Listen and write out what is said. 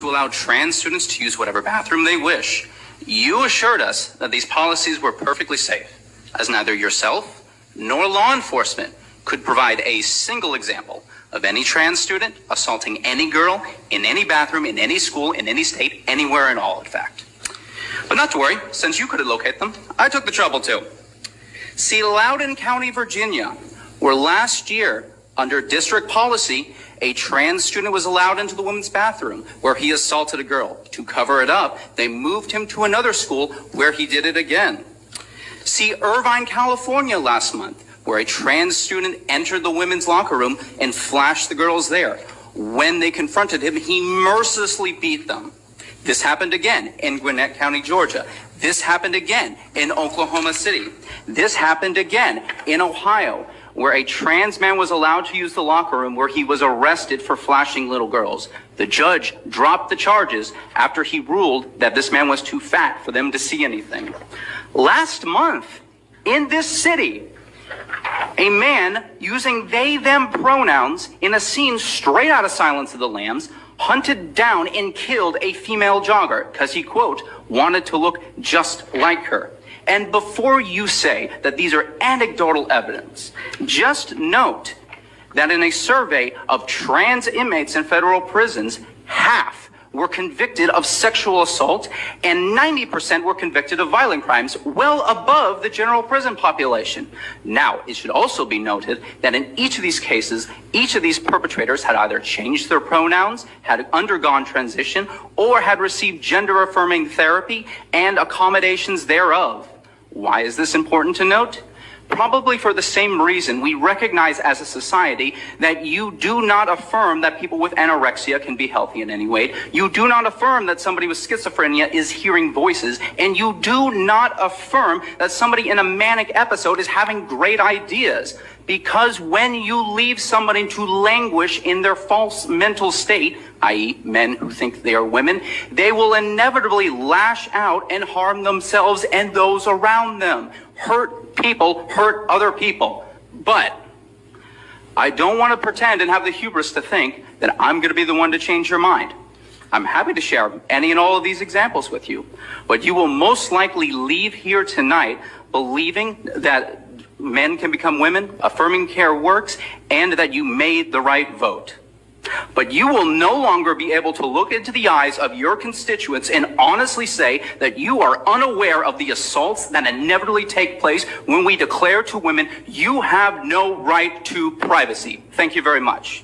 to allow trans students to use whatever bathroom they wish. You assured us that these policies were perfectly safe, as neither yourself nor law enforcement could provide a single example of any trans student assaulting any girl in any bathroom, in any school, in any state, anywhere at all, in fact. But not to worry, since you couldn't locate them, I took the trouble to. See, Loudoun County, Virginia, where last year, under district policy, a trans student was allowed into the women's bathroom where he assaulted a girl. To cover it up, they moved him to another school where he did it again. See, Irvine, California last month, where a trans student entered the women's locker room and flashed the girls there. When they confronted him, he mercilessly beat them. This happened again in Gwinnett County, Georgia. This happened again in Oklahoma City. This happened again in Ohio, where a trans man was allowed to use the locker room where he was arrested for flashing little girls. The judge dropped the charges after he ruled that this man was too fat for them to see anything. Last month, in this city, a man using they-them pronouns in a scene straight out of Silence of the Lambs hunted down and killed a female jogger because he, quote, wanted to look just like her. And before you say that these are anecdotal evidence, just note that in a survey of trans inmates in federal prisons, half were convicted of sexual assault and 90% were convicted of violent crimes, well above the general prison population. Now, it should also be noted that in each of these cases, each of these perpetrators had either changed their pronouns, had undergone transition, or had received gender-affirming therapy and accommodations thereof. Why is this important to note? Probably for the same reason we recognize as a society that you do not affirm that people with anorexia can be healthy in any way. You do not affirm that somebody with schizophrenia is hearing voices. And you do not affirm that somebody in a manic episode is having great ideas. Because when you leave somebody to languish in their false mental state, i.e. men who think they are women, they will inevitably lash out and harm themselves and those around them. Hurt people hurt other people. But I don't want to pretend and have the hubris to think that I'm going to be the one to change your mind. I'm happy to share any and all of these examples with you, but you will most likely leave here tonight believing that men can become women, affirming care works, and that you made the right vote. But you will no longer be able to look into the eyes of your constituents and honestly say that you are unaware of the assaults that inevitably take place when we declare to women, you have no right to privacy. Thank you very much.